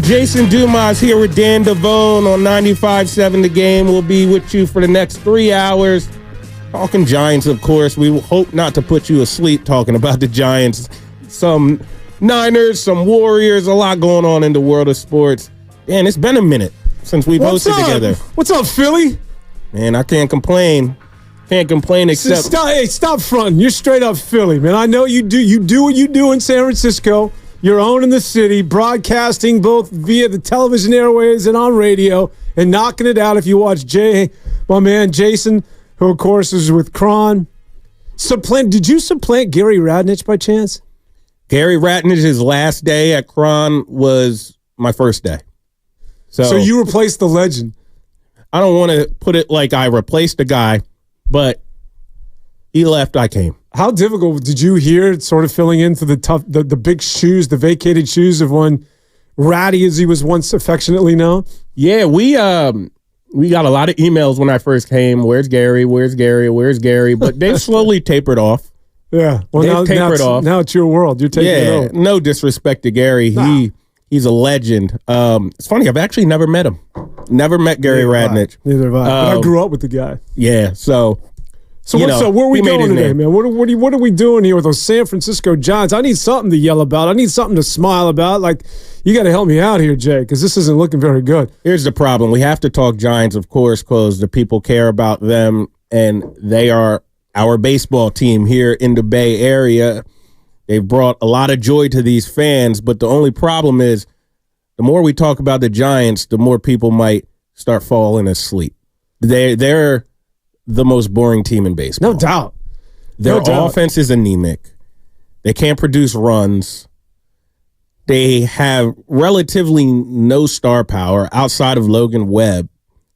Jason Dumas here with Dan Devone on 95.7 The Game. We'll be with you for the next 3 hours. Talking Giants, of course. We hope not to put you asleep talking about the Giants. Some Niners, some Warriors, a lot going on in the world of sports. Dan, it's been a minute since we've hosted together. What's up, Philly? Man, I can't complain. Can't complain except... Stop fronting. You're straight up Philly, man. I know you do what you do in San Francisco. You're owning the city, broadcasting both via the television airways and on radio, and knocking it out if you watch my man Jason, who, of course, is with Cron. Did you supplant Gary Radnich by chance? Gary Radnich's last day at Cron was my first day. So you replaced the legend. I don't want to put it like I replaced the guy, but he left, I came. How difficult did you hear sort of filling into the big shoes, the vacated shoes of one Ratty, as he was once affectionately known? Yeah, we got a lot of emails when I first came. Where's Gary? Where's Gary? Where's Gary? But they've slowly tapered off. Yeah. Well, now it's your world. You're taking it over. No disrespect to Gary. Nah. He's a legend. It's funny. I've actually never met him. Never met Gary Radnich. Neither have I. But I grew up with the guy. Yeah. So where are we going today, man? What are we doing here with those San Francisco Giants? I need something to yell about. I need something to smile about. Like, you got to help me out here, Jay, because this isn't looking very good. Here's the problem. We have to talk Giants, of course, because the people care about them, and they are our baseball team here in the Bay Area. They've brought a lot of joy to these fans, but the only problem is the more we talk about the Giants, the more people might start falling asleep. They're the most boring team in baseball. No doubt. Their offense is anemic. They can't produce runs. They have relatively no star power outside of Logan Webb.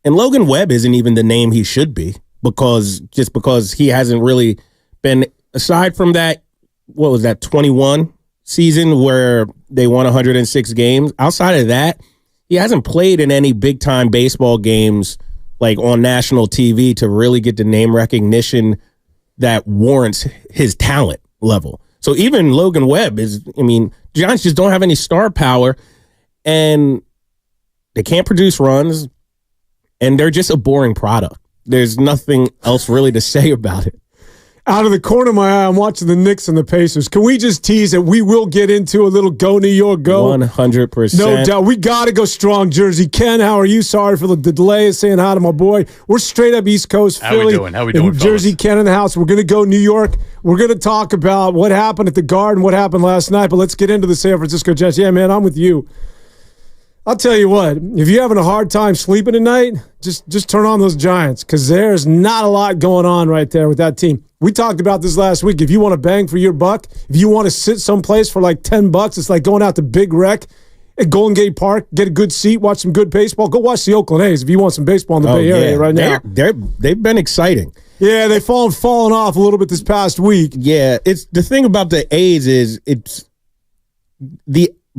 And Logan Webb isn't even the name he should be because he hasn't really been, aside from that, what was that, 21 season where they won 106 games. Outside of that, he hasn't played in any big-time baseball games like on national TV to really get the name recognition that warrants his talent level. So even Logan Webb Giants just don't have any star power, and they can't produce runs, and they're just a boring product. There's nothing else really to say about it. Out of the corner of my eye, I'm watching the Knicks and the Pacers. Can we just tease that we will get into a little go New York go? 100%. No doubt. We got to go strong, Jersey. Ken, how are you? Sorry for the delay. Saying hi to my boy. We're straight up East Coast, Philly. How we doing, Jersey, fellas? Ken in the house. We're going to go New York. We're going to talk about what happened at the Garden, what happened last night, but let's get into the San Francisco Giants. Yeah, man, I'm with you. I'll tell you what, if you're having a hard time sleeping at night, just turn on those Giants because there's not a lot going on right there with that team. We talked about this last week. If you want to bang for your buck, if you want to sit someplace for like $10, it's like going out to Big Rec at Golden Gate Park, get a good seat, watch some good baseball. Go watch the Oakland A's if you want some baseball in the Bay Area right now. They've been exciting. Yeah, they've fallen off a little bit this past week. Yeah, it's the thing about the A's is it's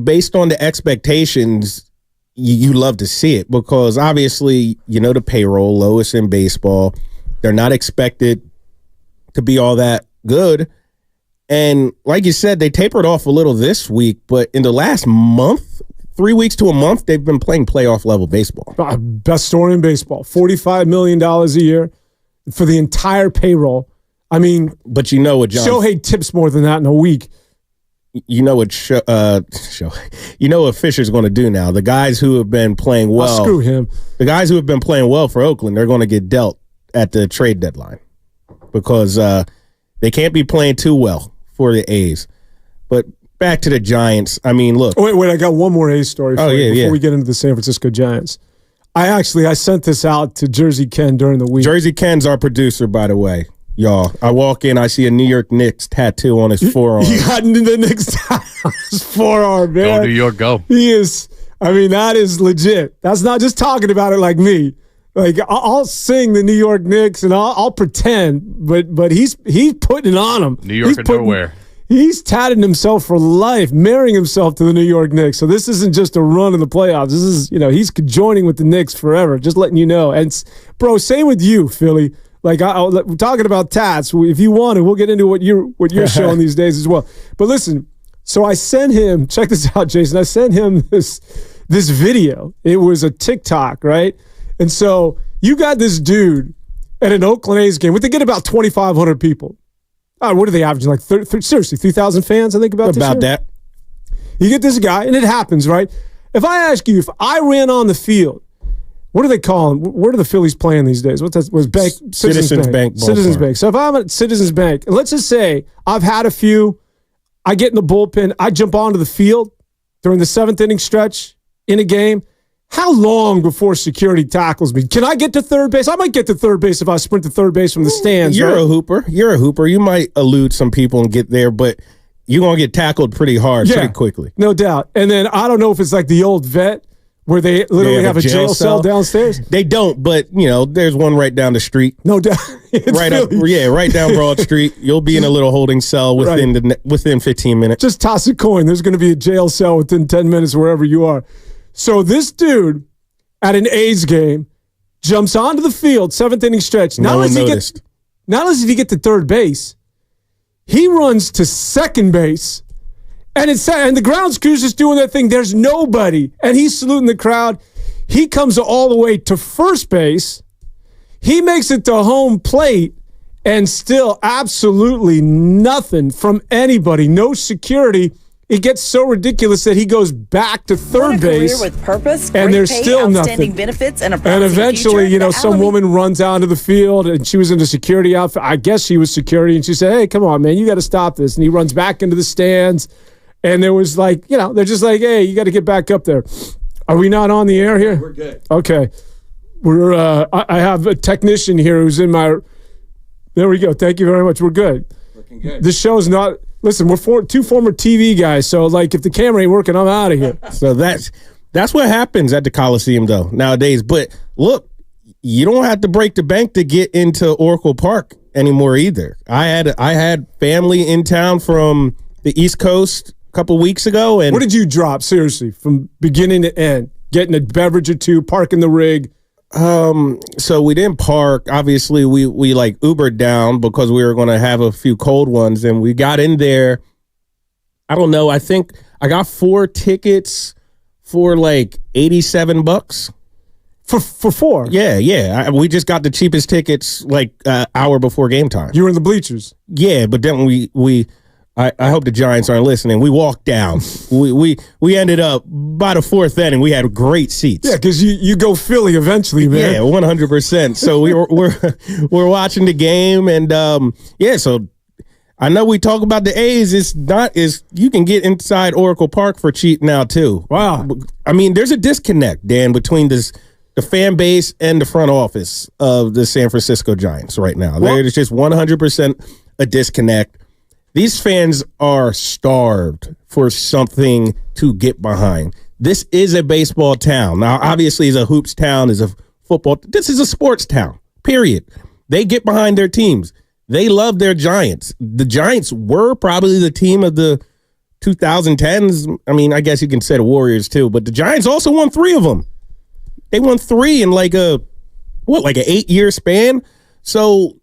based on the expectations. You love to see it because obviously, the payroll, lowest in baseball. They're not expected to be all that good. And like you said, they tapered off a little this week, but in the last month, 3 weeks to a month, they've been playing playoff level baseball. Best story in baseball, $45 million a year for the entire payroll. I mean, but you know what, John? Shohei tips more than that in a week. You know what Fisher's going to do now. The guys who have been playing well, screw him. The guys who have been playing well for Oakland, they're going to get dealt at the trade deadline because they can't be playing too well for the A's. But back to the Giants. I mean, look. Wait, I got one more A's story for you before we get into the San Francisco Giants. I sent this out to Jersey Ken during the week. Jersey Ken's our producer, by the way. Y'all, I walk in, I see a New York Knicks tattoo on his forearm. He got the Knicks tattoo on his forearm, man. Go New York, go. He is, that is legit. That's not just talking about it like me. Like, I'll sing the New York Knicks and I'll pretend, but he's putting it on them. New York or nowhere. He's tatted himself for life, marrying himself to the New York Knicks. So this isn't just a run in the playoffs. This is, he's joining with the Knicks forever, just letting you know. And, bro, same with you, Philly. Like, we're talking about tats. If you want to, we'll get into what you're showing these days as well. But listen, so I sent him, check this out, Jason. I sent him this this video. It was a TikTok, right? And so you got this dude at an Oakland A's game. They get about 2,500 people. What are they averaging? Like, seriously, 3,000 fans, I think, about this year? That. You get this guy, and it happens, right? If I ask you, if I ran on the field, what do they call them? Where do the Phillies playing these days? What's that? Was bank? Citizens Bank. Citizens Bank. So if I'm at Citizens Bank, and let's just say I've had a few, I get in the bullpen, I jump onto the field during the 7th inning stretch in a game. How long before security tackles me? Can I get to third base? I might get to third base if I sprint to third base from the stands. You're a hooper. You might elude some people and get there, but you're going to get tackled pretty hard pretty quickly. No doubt. And then I don't know if it's like the old vet where they literally have a jail cell downstairs. They don't, but, there's one right down the street. No doubt. Right down Broad Street. You'll be in a little holding cell within 15 minutes. Just toss a coin. There's going to be a jail cell within 10 minutes wherever you are. So this dude at an A's game jumps onto the field, 7th inning stretch. Not only does he get to third base, he runs to second base. And the grounds crew's just doing their thing. There's nobody. And he's saluting the crowd. He comes all the way to first base. He makes it to home plate. And still absolutely nothing from anybody. No security. It gets so ridiculous that he goes back to third base. Career with purpose, and there's pay, still nothing. Benefits, and eventually, some woman runs onto the field, and she was in a security outfit. I guess she was security, and she said, "Hey, come on, man, you got to stop this." And he runs back into the stands, and there was like, they're just like, "Hey, you got to get back up there." Are we not on the air here? We're good. Okay, I have a technician here who's in my. There we go. Thank you very much. We're good. Looking good. This show's not. Listen, we're two former TV guys, so like if the camera ain't working, I'm out of here. So that's what happens at the Coliseum though nowadays. But look, you don't have to break the bank to get into Oracle Park anymore either. I had family in town from the East Coast a couple weeks ago, and what did you drop seriously from beginning to end? Getting a beverage or two, parking the rig. So we didn't park. Obviously, we like Ubered down because we were going to have a few cold ones, and we got in there. I don't know. I think I got 4 tickets for like $87 for 4. Yeah. We just got the cheapest tickets like hour before game time. You were in the bleachers. Yeah, but then I hope the Giants aren't listening. We walked down. we ended up by the 4th inning. We had great seats. Yeah, because you go Philly eventually, man. Yeah, 100%. So we're watching the game, and so I know we talk about the A's. You can get inside Oracle Park for cheap now too. Wow. I mean, there's a disconnect, Dan, between the fan base and the front office of the San Francisco Giants right now. There's just 100% a disconnect. These fans are starved for something to get behind. This is a baseball town. Now, obviously, it's a hoops town, it's a football. This is a sports town, period. They get behind their teams. They love their Giants. The Giants were probably the team of the 2010s. I mean, I guess you can say the Warriors too, but the Giants also won 3 of them. They won 3 in like an 8-year span. So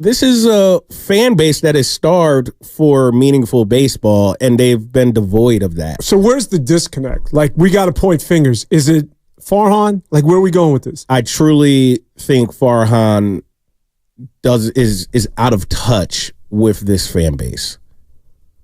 this is a fan base that is starved for meaningful baseball, and they've been devoid of that. So where's the disconnect? Like, we got to point fingers. Is it Farhan? Like, where are we going with this? I truly think Farhan is out of touch with this fan base,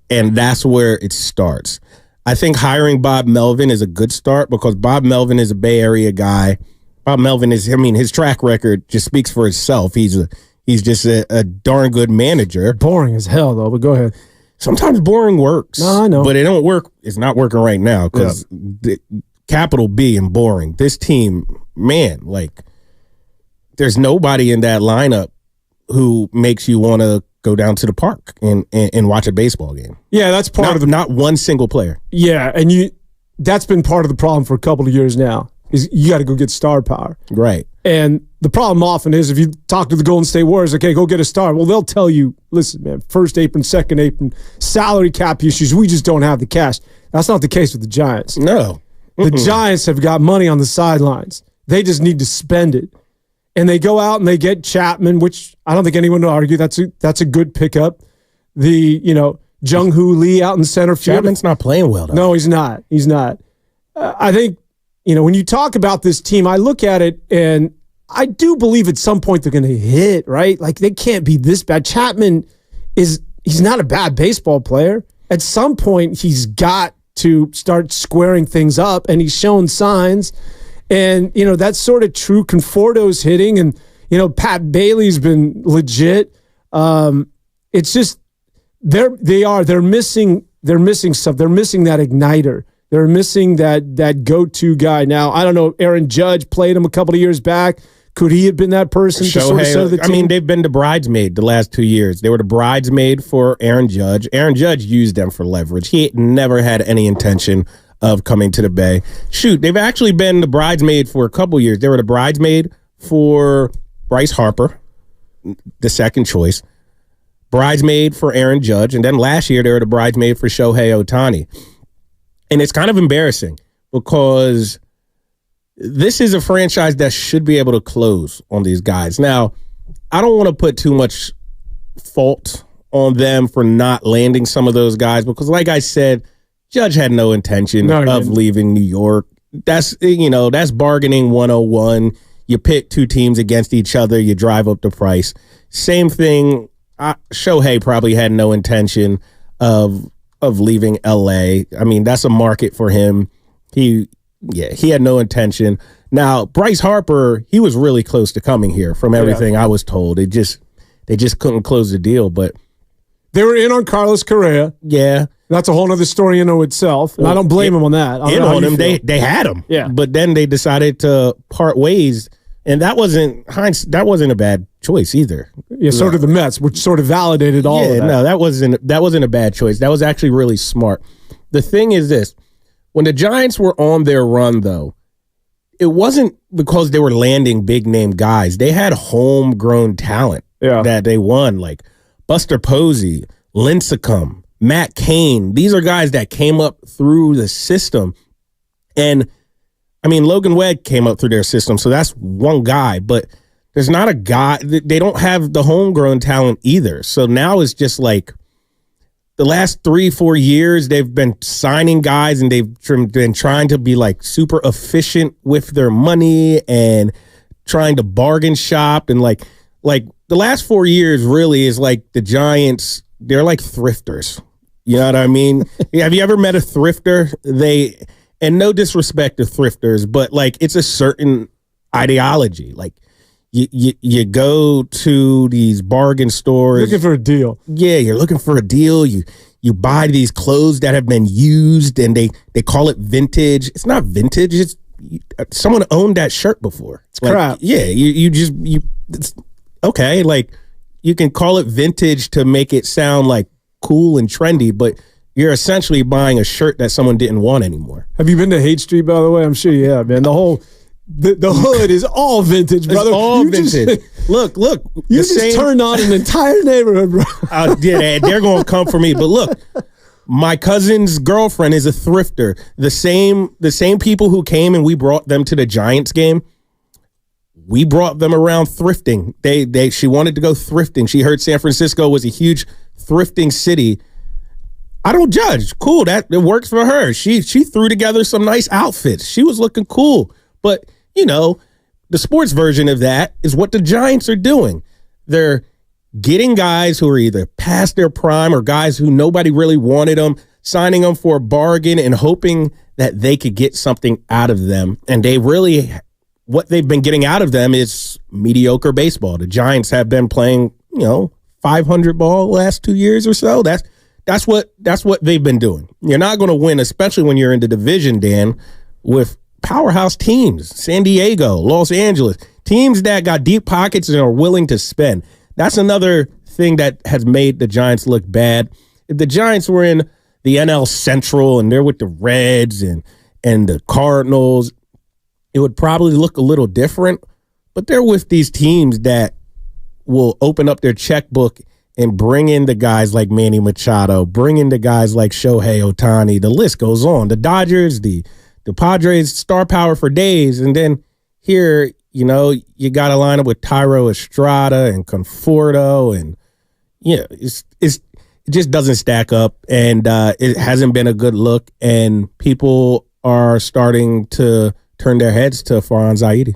and that's where it starts. I think hiring Bob Melvin is a good start because Bob Melvin is a Bay Area guy. Bob Melvin his track record just speaks for itself. He's just a darn good manager. Boring as hell, though, but go ahead. Sometimes boring works. No, I know. But it don't work. It's not working right now because capital B and boring. This team, man, like, there's nobody in that lineup who makes you want to go down to the park and watch a baseball game. Yeah, that's not one single player. Yeah, and that's been part of the problem for a couple of years now. Is you got to go get star power. Right. And the problem often is if you talk to the Golden State Warriors, okay, go get a star. Well, they'll tell you, listen, man, first apron, second apron, salary cap issues, we just don't have the cash. That's not the case with the Giants. No. The Giants have got money on the sidelines. They just need to spend it. And they go out and they get Chapman, which I don't think anyone will argue that's a good pickup. The, Jung-Hoo Lee out in center field. Chapman's not playing well, though. No, he's not. He's not. I think, when you talk about this team, I look at it and I do believe at some point they're going to hit, right? Like they can't be this bad. Chapman he's not a bad baseball player. At some point, he's got to start squaring things up, and he's shown signs. And, that's sort of true. Conforto's hitting, and, Pat Bailey's been legit. It's just they're missing stuff. They're missing that igniter. They're missing that go-to guy. Now, I don't know, Aaron Judge played him a couple of years back. Could he have been that person to sort of serve the team? I mean, they've been the bridesmaid the last 2 years. They were the bridesmaid for Aaron Judge. Aaron Judge used them for leverage. He never had any intention of coming to the Bay. Shoot, they've actually been the bridesmaid for a couple years. They were the bridesmaid for Bryce Harper, the second choice, bridesmaid for Aaron Judge, and then last year they were the bridesmaid for Shohei Ohtani. And it's kind of embarrassing because this is a franchise that should be able to close on these guys. Now, I don't want to put too much fault on them for not landing some of those guys because, like I said, Judge had no intention of leaving New York. That's bargaining 101. You pit two teams against each other. You drive up the price. Same thing. Shohei probably had no intention of leaving L.A. I mean, that's a market for him. He had no intention. Now, Bryce Harper, he was really close to coming here from everything I was told. They just couldn't close the deal, but they were in on Carlos Correa. Yeah. That's a whole other story in and of itself. And I don't blame him on that. They had him. Yeah. But then they decided to part ways, and that wasn't a bad choice either. Yeah, so did the Mets, which sort of validated all of that. No, that wasn't a bad choice. That was actually really smart. The thing is this. When the Giants were on their run, though, it wasn't because they were landing big-name guys. They had homegrown talent that they won, like Buster Posey, Lincecum, Matt Cain. These are guys that came up through the system. And, I mean, Logan Webb came up through their system, so that's one guy. But there's not a guy. They don't have the homegrown talent either. So now it's just like the last 3-4 years, they've been signing guys and they've been trying to be like super efficient with their money and trying to bargain shop. And like the last 4 years really is like the Giants, they're like thrifters. You know what I mean? Have you ever met a thrifter? And no disrespect to thrifters, but like it's a certain ideology. Like you go to these bargain stores. Looking for a deal. Yeah, you're looking for a deal. You buy these clothes that have been used and they call it vintage. It's not vintage. It's someone owned that shirt before. It's like, crap. Yeah, it's okay. Like you can call it vintage to make it sound like cool and trendy, but you're essentially buying a shirt that someone didn't want anymore. Have you been to Haight Street, by the way? I'm sure you have, man. The hood is all vintage, brother. It's all vintage. Look. You just turned on an entire neighborhood, bro. Yeah, they're going to come for me. But look, my cousin's girlfriend is a thrifter. The same people who came and we brought them to the Giants game, we brought them around thrifting. She wanted to go thrifting. She heard San Francisco was a huge thrifting city. I don't judge. Cool, it works for her. She threw together some nice outfits. She was looking cool. But, the sports version of that is what the Giants are doing. They're getting guys who are either past their prime or guys who nobody really wanted them, signing them for a bargain and hoping that they could get something out of them. And what they've been getting out of them is mediocre baseball. The Giants have been playing, 500 ball the last 2 years or so. That's what they've been doing. You're not going to win, especially when you're in the division, Dan, with powerhouse teams, San Diego, Los Angeles, teams that got deep pockets and are willing to spend. That's another thing that has made the Giants look bad. If the Giants were in the NL Central and they're with the Reds and the Cardinals, it would probably look a little different. But they're with these teams that will open up their checkbook and bring in the guys like Manny Machado, bring in the guys like Shohei Ohtani. The list goes on. The Dodgers, the Padres, star power for days. And then here, you got to line up with Tyro Estrada and Conforto. And, it just doesn't stack up. And it hasn't been a good look. And people are starting to turn their heads to Farhan Zaidi.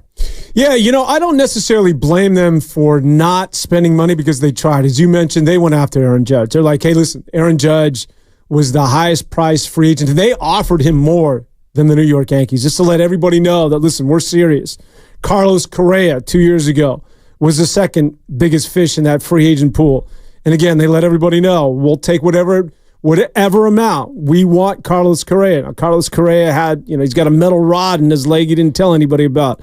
Yeah, I don't necessarily blame them for not spending money because they tried. As you mentioned, they went after Aaron Judge. They're like, hey, listen, Aaron Judge was the highest priced free agent, and they offered him more than the New York Yankees, just to let everybody know that, listen, we're serious. Carlos Correa 2 years ago was the second biggest fish in that free agent pool. And again, they let everybody know, we'll take whatever amount. We want Carlos Correa. Now, Carlos Correa had, he's got a metal rod in his leg he didn't tell anybody about.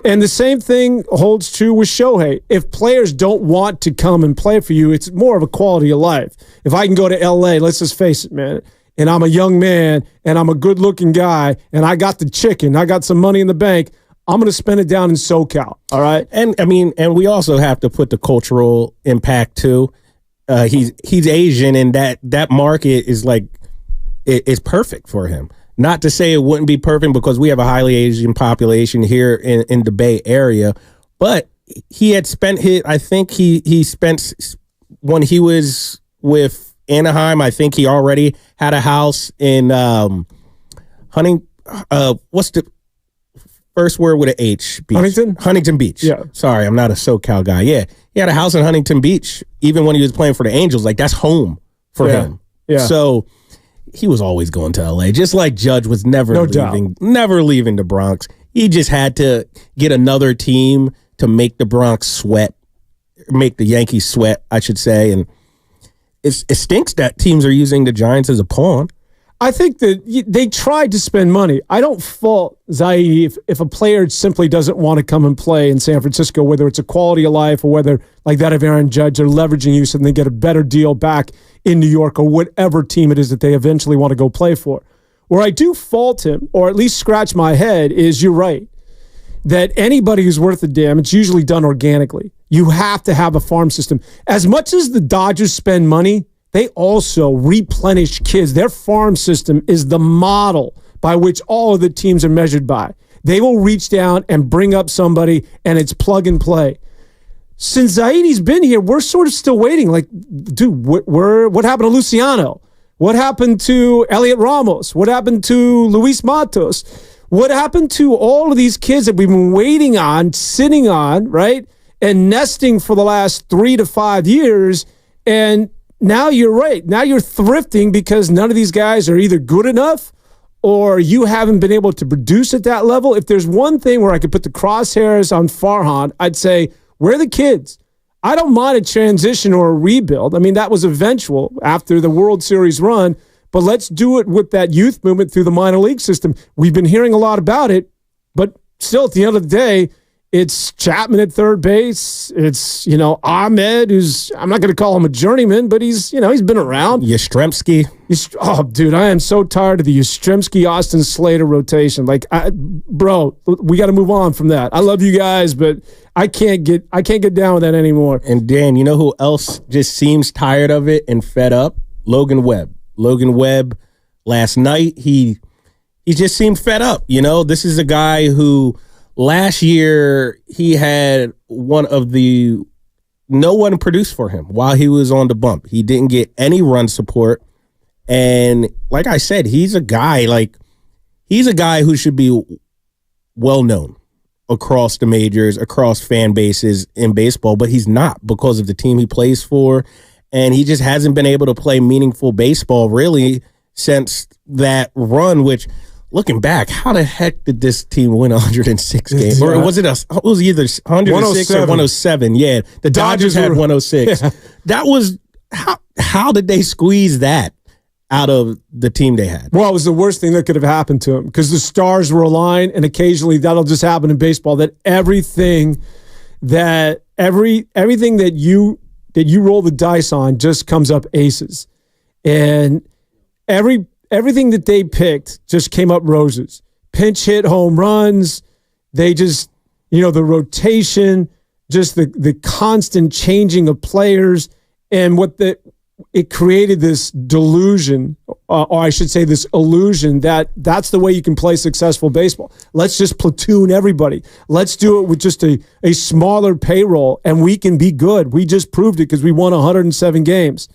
And the same thing holds true with Shohei. If players don't want to come and play for you, it's more of a quality of life. If I can go to L.A., let's just face it, man, and I'm a young man, and I'm a good-looking guy, and I got the chicken, I got some money in the bank, I'm going to spend it down in SoCal, all right? And, and we also have to put the cultural impact, too. He's Asian, and that market is it's perfect for him. Not to say it wouldn't be perfect because we have a highly Asian population here in the Bay Area, but he had spent I think he spent when he was with Anaheim, I think he already had a house in what's the first word with an H? Beach. Huntington Beach. Yeah. Sorry, I'm not a SoCal guy. Yeah. He had a house in Huntington Beach, even when he was playing for the Angels. That's home for him. Yeah. So he was always going to LA, just like Judge was never leaving the Bronx. He just had to get another team to make the Bronx sweat, make the Yankees sweat, I should say. And it stinks that teams are using the Giants as a pawn. I think that they tried to spend money. I don't fault Zaidi if a player simply doesn't want to come and play in San Francisco, whether it's a quality of life or whether, like that of Aaron Judge, they're leveraging you so they get a better deal back in New York or whatever team it is that they eventually want to go play for. Where I do fault him, or at least scratch my head, is you're right, that anybody who's worth a damn, it's usually done organically. You have to have a farm system. As much as the Dodgers spend money, they also replenish kids. Their farm system is the model by which all of the teams are measured by. They will reach down and bring up somebody, and it's plug and play. Since Zaidi's been here, we're sort of still waiting. Dude, what happened to Luciano? What happened to Elliot Ramos? What happened to Luis Matos? What happened to all of these kids that we've been waiting on, sitting on, right, and nesting for the last 3 to 5 years? And now you're right. Now you're thrifting because none of these guys are either good enough or you haven't been able to produce at that level. If there's one thing where I could put the crosshairs on Farhan, I'd say, where are the kids? I don't mind a transition or a rebuild. I mean, that was eventual after the World Series run, but let's do it with that youth movement through the minor league system. We've been hearing a lot about it, but still at the end of the day, it's Chapman at third base. It's, Ahmed, who's, I'm not going to call him a journeyman, but he's been around. Yastrzemski. Oh, dude, I am so tired of the Yastrzemski, Austin Slater rotation. Bro, we got to move on from that. I love you guys, but I can't get down with that anymore. And Dan, you know who else just seems tired of it and fed up? Logan Webb. Logan Webb, last night, he just seemed fed up. This is a guy who last year he had no one produced for him while he was on the bump. He didn't get any run support. And like I said, he's a guy who should be well known across the majors, across fan bases in baseball, but he's not because of the team he plays for. And he just hasn't been able to play meaningful baseball really since that run, which, looking back, how the heck did this team win 106 games? Or was it either 106 or 107? Yeah, the Dodgers had 106. Yeah. That was, how did they squeeze that out of the team they had? Well, it was the worst thing that could have happened to him because the stars were aligned, and occasionally that'll just happen in baseball, that everything that you roll the dice on just comes up aces. And everything that they picked just came up roses. Pinch hit home runs. They just, the rotation, just the constant changing of players, and it created this delusion, or I should say this illusion, that that's the way you can play successful baseball. Let's just platoon everybody. Let's do it with just a smaller payroll, and we can be good. We just proved it because we won 107 games.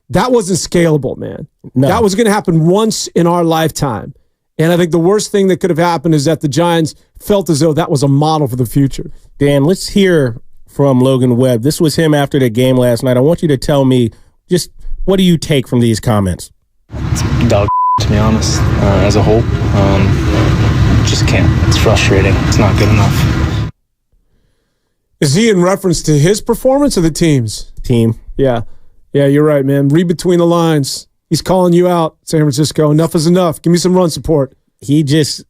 That wasn't scalable, man. No. That was going to happen once in our lifetime. And I think the worst thing that could have happened is that the Giants felt as though that was a model for the future. Dan, let's hear from Logan Webb. This was him after the game last night. I want you to tell me just what do you take from these comments? It's dog to be honest, as a whole. Just can't. It's frustrating. It's not good enough. Is he in reference to his performance or the team's? Team. Yeah. Yeah, you're right, man. Read between the lines. He's calling you out, San Francisco. Enough is enough. Give me some run support. He just,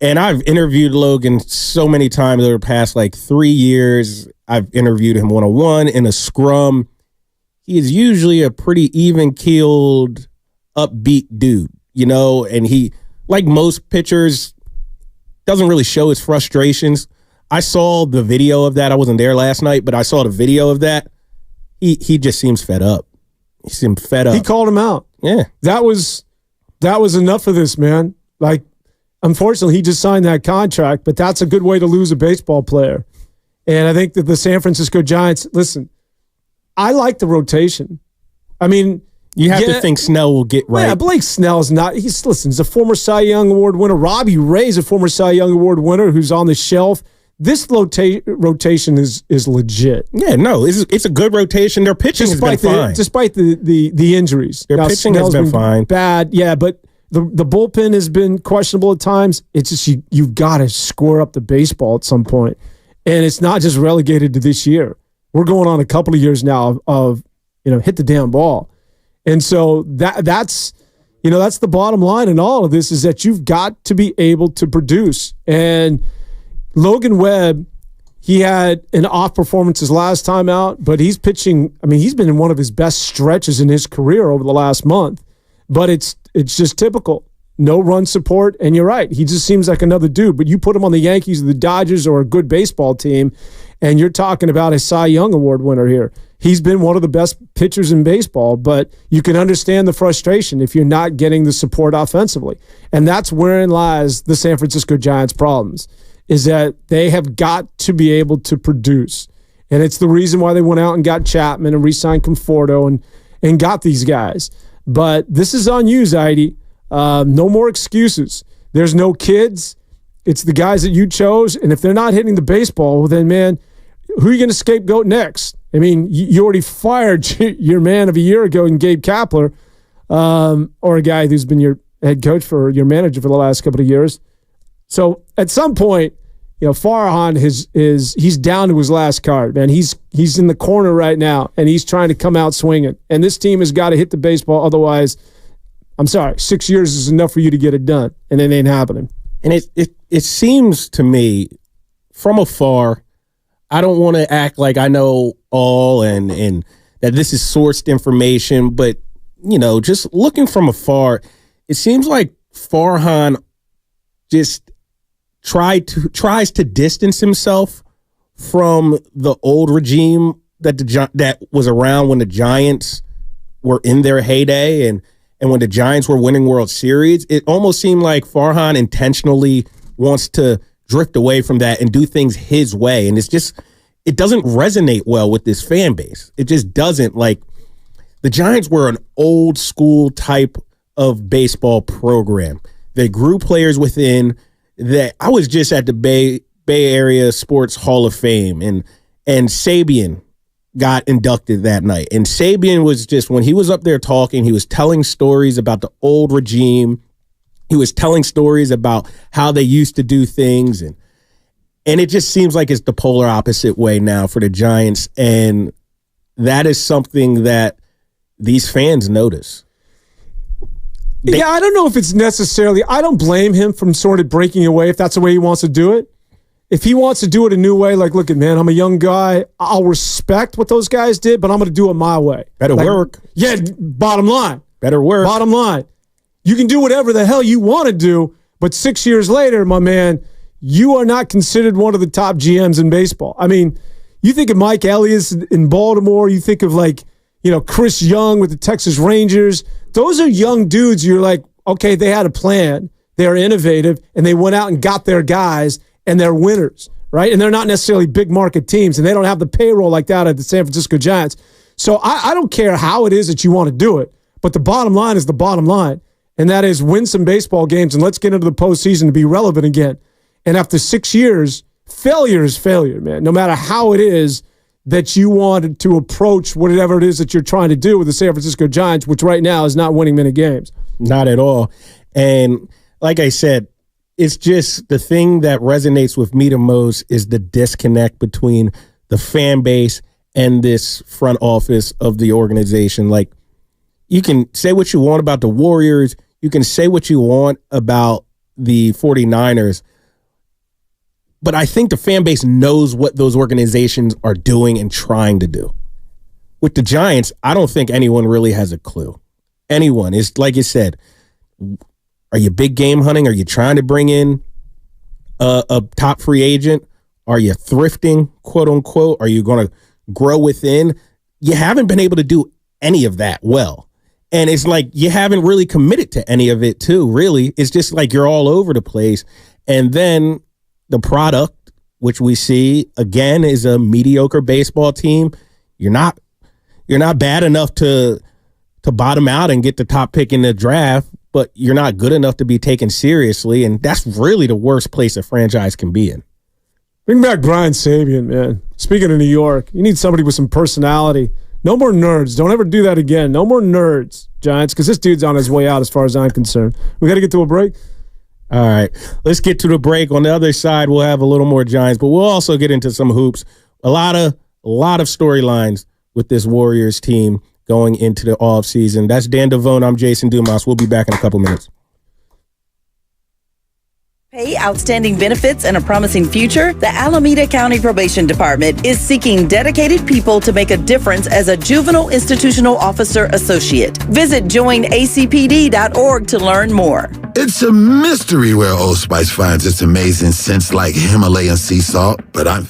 and I've interviewed Logan so many times over the past 3 years. I've interviewed him one-on-one in a scrum. He is usually a pretty even-keeled, upbeat dude, and he, like most pitchers, doesn't really show his frustrations. I saw the video of that. I wasn't there last night, but I saw the video of that. He just seems fed up. He seemed fed up. He called him out. Yeah. That was enough of this, man. Unfortunately, he just signed that contract, but that's a good way to lose a baseball player. And I think that the San Francisco Giants, listen, I like the rotation. I mean, you have to think Snell will get right. Yeah, Blake Snell's not. He's a former Cy Young Award winner. Robbie Ray's a former Cy Young Award winner who's on the shelf. This rotation is legit. Yeah, no, it's a good rotation. Their pitching has been fine. Despite the injuries. Their pitching has been fine. Bad, yeah, but the bullpen has been questionable at times. It's just you've got to score up the baseball at some point. And it's not just relegated to this year. We're going on a couple of years now of hit the damn ball. And so that's the bottom line in all of this is that you've got to be able to produce. And Logan Webb, he had an off performance his last time out, but he's pitching. I mean, he's been in one of his best stretches in his career over the last month. But it's just typical. No run support, and you're right. He just seems like another dude. But you put him on the Yankees or the Dodgers or a good baseball team, and you're talking about a Cy Young Award winner here. He's been one of the best pitchers in baseball, but you can understand the frustration if you're not getting the support offensively. And that's wherein lies the San Francisco Giants' problems, is that they have got to be able to produce. And it's the reason why they went out and got Chapman and re-signed Conforto and got these guys. But this is on you, Zaidi. No more excuses. There's no kids. It's the guys that you chose. And if they're not hitting the baseball, well then, man, who are you going to scapegoat next? I mean, you already fired your man of a year ago in Gabe Kapler, or a guy who's been your head coach for your manager for the last couple of years. So at some point, Farhan he's down to his last card, man. He's in the corner right now, and he's trying to come out swinging. And this team has got to hit the baseball, otherwise, I'm sorry, 6 years is enough for you to get it done, and it ain't happening. And it seems to me, from afar, I don't want to act like I know all and that this is sourced information, but just looking from afar, it seems like Farhan just tries to distance himself from the old regime that was around when the Giants were in their heyday and when the Giants were winning World Series. It almost seemed like Farhan intentionally wants to drift away from that and do things his way. And it doesn't resonate well with this fan base. It just doesn't. Like, the Giants were an old school type of baseball program. They grew players within that. I was just at the Bay Area Sports Hall of Fame, and Sabian got inducted that night. And Sabian was just, when he was up there talking, he was telling stories about the old regime. He was telling stories about how they used to do things. And it just seems like it's the polar opposite way now for the Giants. And that is something that these fans notice. Yeah, I don't know if it's necessarily, I don't blame him from sort of breaking away if that's the way he wants to do it. If he wants to do it a new way, like, look, man, I'm a young guy. I'll respect what those guys did, but I'm going to do it my way. Better work. Yeah, bottom line. Better work. Bottom line. You can do whatever the hell you want to do, but 6 years later, my man, you are not considered one of the top GMs in baseball. I mean, you think of Mike Elias in Baltimore. You think of, Chris Young with the Texas Rangers. Those are young dudes. You're like, okay, they had a plan. They're innovative, and they went out and got their guys, and they're winners, right? And they're not necessarily big market teams, and they don't have the payroll like that at the San Francisco Giants. So I don't care how it is that you want to do it, but the bottom line is the bottom line. and that is win some baseball games and let's get into the postseason to be relevant again. And after 6 years, failure is failure, man. No matter how it is that you wanted to approach whatever it is that you're trying to do with the San Francisco Giants, which right now is not winning many games. Not at all. And like I said, it's just the thing that resonates with me the most is the disconnect between the fan base and this front office of the organization. Like, you can say what you want about the Warriors. You can say what you want about the 49ers. But I think the fan base knows what those organizations are doing and trying to do. With the Giants, I don't think anyone really has a clue. Anyone. It's like you said, are you big game hunting? Are you trying to bring in a top free agent? Are you thrifting, quote unquote? Are you going to grow within? You haven't been able to do any of that well. And it's like you haven't really committed to any of it too, really. It's just like you're all over the place. And then the product, which we see, again, is a mediocre baseball team. You're not bad enough to bottom out and get the top pick in the draft, but you're not good enough to be taken seriously. And that's really the worst place a franchise can be in. Bring back Brian Sabian, man. Speaking of New York, you need somebody with some personality. No more nerds. Don't ever do that again. No more nerds, Giants, because this dude's on his way out as far as I'm concerned. We got to get to a break. All right, let's get to the break. On the other side, we'll have a little more Giants, but we'll also get into some hoops. A lot of storylines with this Warriors team going into the offseason. That's Dan Devone. I'm Jason Dumas. We'll be back in a couple minutes. Pay, outstanding benefits, and a promising future? The Alameda County Probation Department is seeking dedicated people to make a difference as a juvenile institutional officer associate. Visit joinacpd.org to learn more. It's a mystery where Old Spice finds its amazing scents like Himalayan sea salt, but I'm